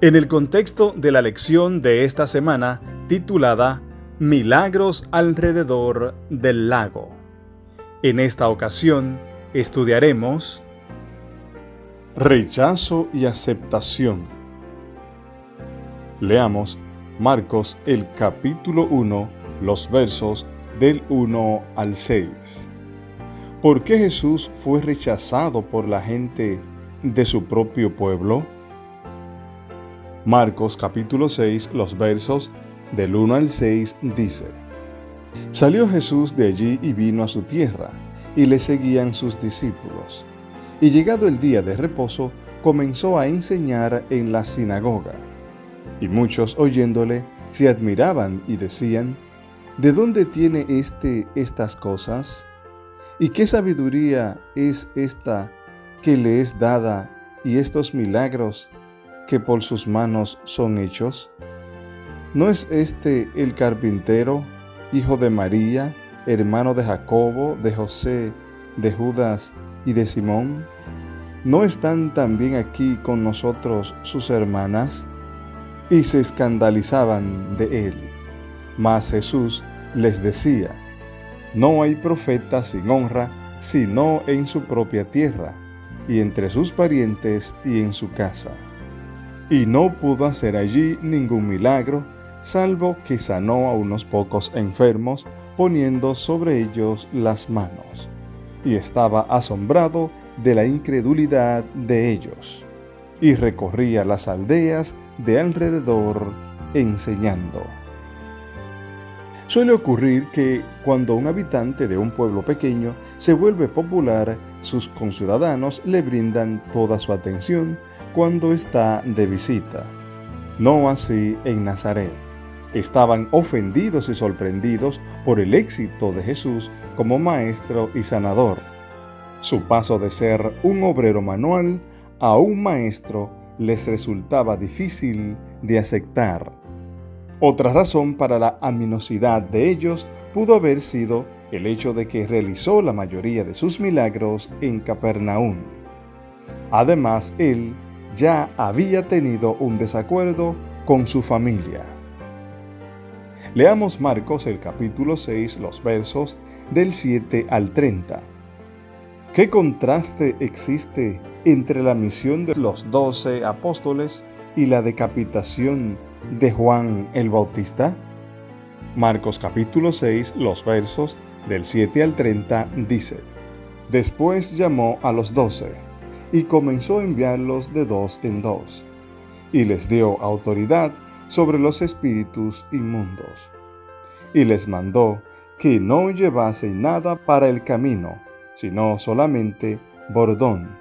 En el contexto de la lección de esta semana, titulada Milagros alrededor del lago. En esta ocasión, estudiaremos rechazo y aceptación. Leamos Marcos el capítulo 1, los versos del 1 al 6. ¿Por qué Jesús fue rechazado por la gente de su propio pueblo? Marcos capítulo 6, los versos del 1 al 6 dice: Salió Jesús de allí y vino a su tierra, y le seguían sus discípulos. Y llegado el día de reposo, comenzó a enseñar en la sinagoga. Y muchos oyéndole se admiraban y decían: ¿De dónde tiene estas cosas? ¿Y qué sabiduría es esta que le es dada, y estos milagros que por sus manos son hechos? ¿No es este el carpintero, hijo de María, hermano de Jacobo, de José, de Judas y de Simón? ¿No están también aquí con nosotros sus hermanas? Y se escandalizaban de él. Mas Jesús les decía: No hay profeta sin honra, sino en su propia tierra, y entre sus parientes y en su casa. Y no pudo hacer allí ningún milagro, salvo que sanó a unos pocos enfermos, poniendo sobre ellos las manos. Y estaba asombrado de la incredulidad de ellos. Y recorría las aldeas de alrededor enseñando. Suele ocurrir que cuando un habitante de un pueblo pequeño se vuelve popular, sus conciudadanos le brindan toda su atención cuando está de visita. No así en Nazaret. Estaban ofendidos y sorprendidos por el éxito de Jesús como maestro y sanador. Su paso de ser un obrero manual a un maestro les resultaba difícil de aceptar. Otra razón para la aminosidad de ellos pudo haber sido el hecho de que realizó la mayoría de sus milagros en Capernaum. Además, él ya había tenido un desacuerdo con su familia. Leamos Marcos el capítulo 6, los versos del 7 al 30. ¿Qué contraste existe entre la misión de los 12 apóstoles y la decapitación de Juan el Bautista? Marcos capítulo 6, los versos del 7 al 30 dice: Después llamó a los 12 y comenzó a enviarlos de dos en dos, y les dio autoridad sobre los espíritus inmundos. Y les mandó que no llevasen nada para el camino, sino solamente bordón,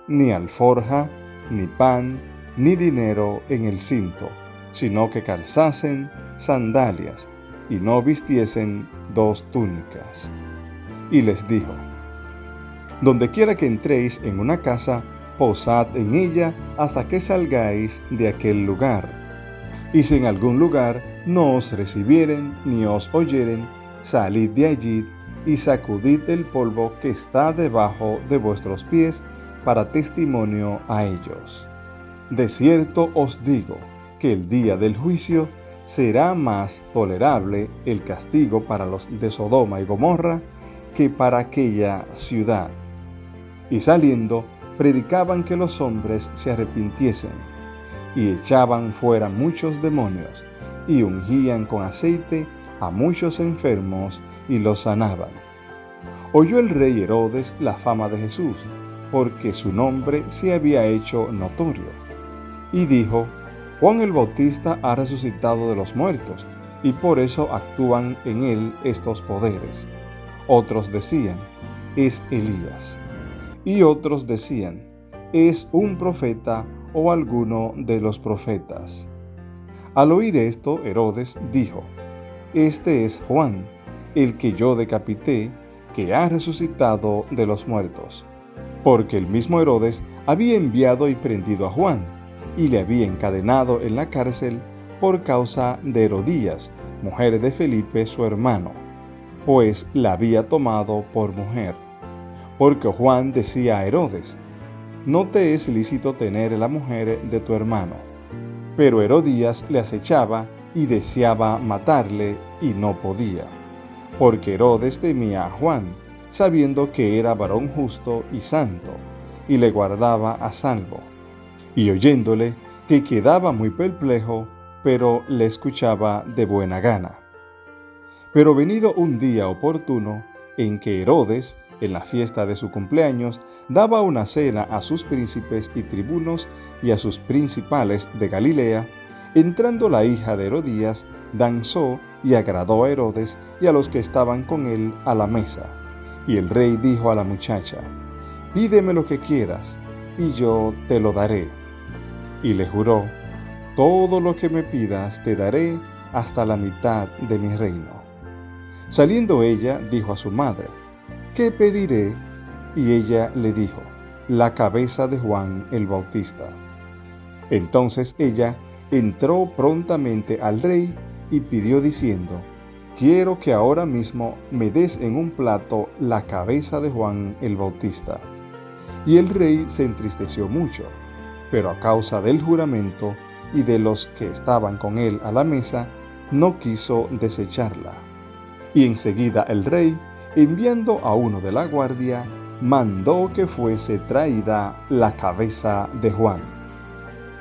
ni alforja, ni pan, ni dinero en el cinto, sino que calzasen sandalias, y no vistiesen 2 túnicas. Y les dijo: Dondequiera que entréis en una casa, posad en ella hasta que salgáis de aquel lugar. Y si en algún lugar no os recibieren ni os oyeren, salid de allí y sacudid el polvo que está debajo de vuestros pies para testimonio a ellos. De cierto os digo que el día del juicio será más tolerable el castigo para los de Sodoma y Gomorra que para aquella ciudad. Y saliendo, predicaban que los hombres se arrepintiesen, y echaban fuera muchos demonios, y ungían con aceite a muchos enfermos, y los sanaban. Oyó el rey Herodes la fama de Jesús, porque su nombre se había hecho notorio. Y dijo: Juan el Bautista ha resucitado de los muertos, y por eso actúan en él estos poderes. Otros decían: es Elías. Y otros decían: es un profeta o alguno de los profetas. Al oír esto, Herodes dijo: Este es Juan, el que yo decapité, que ha resucitado de los muertos. Porque el mismo Herodes había enviado y prendido a Juan, y le había encadenado en la cárcel por causa de Herodías, mujer de Felipe su hermano, pues la había tomado por mujer. Porque Juan decía a Herodes: no te es lícito tener la mujer de tu hermano. Pero Herodías le acechaba y deseaba matarle y no podía, porque Herodes temía a Juan, sabiendo que era varón justo y santo, y le guardaba a salvo. Y oyéndole que quedaba muy perplejo, pero le escuchaba de buena gana. Pero venido un día oportuno, en que Herodes, en la fiesta de su cumpleaños, daba una cena a sus príncipes y tribunos y a sus principales de Galilea, entrando la hija de Herodías, danzó y agradó a Herodes y a los que estaban con él a la mesa. Y el rey dijo a la muchacha: «Pídeme lo que quieras, y yo te lo daré». Y le juró: «Todo lo que me pidas te daré, hasta la mitad de mi reino». Saliendo ella, dijo a su madre: «¿Qué pediré?». Y ella le dijo: «La cabeza de Juan el Bautista». Entonces ella entró prontamente al rey y pidió diciendo: «Quiero que ahora mismo me des en un plato la cabeza de Juan el Bautista». Y el rey se entristeció mucho, pero a causa del juramento y de los que estaban con él a la mesa, no quiso desecharla. Y enseguida el rey, enviando a uno de la guardia, mandó que fuese traída la cabeza de Juan.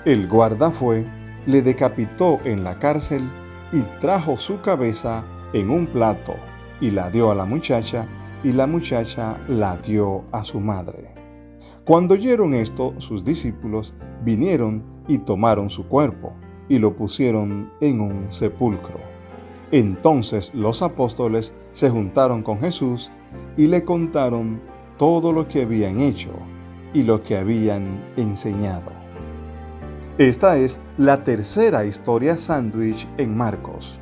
El guarda fue, le decapitó en la cárcel y trajo su cabeza en un plato y la dio a la muchacha, y la muchacha la dio a su madre. Cuando oyeron esto, sus discípulos vinieron y tomaron su cuerpo y lo pusieron en un sepulcro. Entonces los apóstoles se juntaron con Jesús y le contaron todo lo que habían hecho y lo que habían enseñado. Esta es la tercera historia sándwich en Marcos.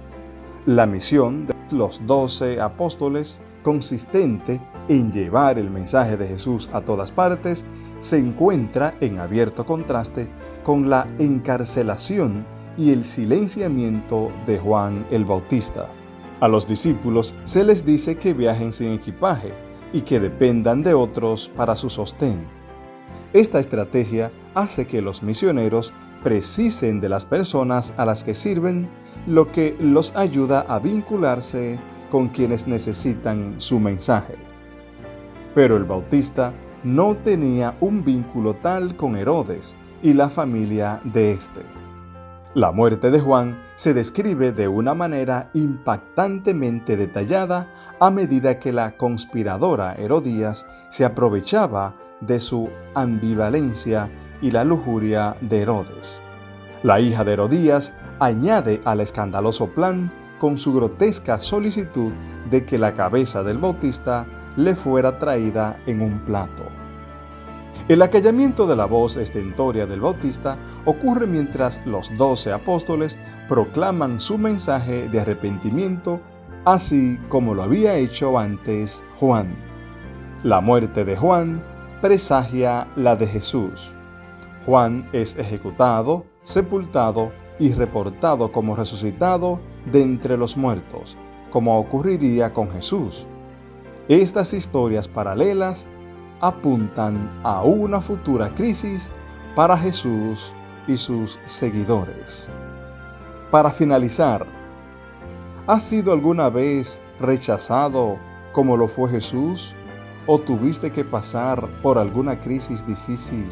La misión de los 12 apóstoles, consistente en llevar el mensaje de Jesús a todas partes, se encuentra en abierto contraste con la encarcelación y el silenciamiento de Juan el Bautista. A los discípulos se les dice que viajen sin equipaje y que dependan de otros para su sostén. Esta estrategia hace que los misioneros precisen de las personas a las que sirven, lo que los ayuda a vincularse con quienes necesitan su mensaje. Pero el Bautista no tenía un vínculo tal con Herodes y la familia de éste. La muerte de Juan se describe de una manera impactantemente detallada a medida que la conspiradora Herodías se aprovechaba de su ambivalencia y la lujuria de Herodes. La hija de Herodías añade al escandaloso plan con su grotesca solicitud de que la cabeza del Bautista le fuera traída en un plato. El acallamiento de la voz estentórea del Bautista ocurre mientras los 12 apóstoles proclaman su mensaje de arrepentimiento, así como lo había hecho antes Juan. La muerte de Juan presagia la de Jesús. Juan es ejecutado, sepultado y reportado como resucitado de entre los muertos, como ocurriría con Jesús. Estas historias paralelas apuntan a una futura crisis para Jesús y sus seguidores. Para finalizar, ¿has sido alguna vez rechazado como lo fue Jesús? ¿O tuviste que pasar por alguna crisis difícil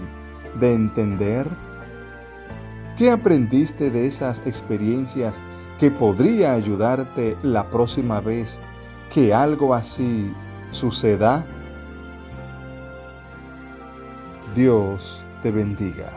de entender? ¿Qué aprendiste de esas experiencias que podría ayudarte la próxima vez que algo así suceda? Dios te bendiga.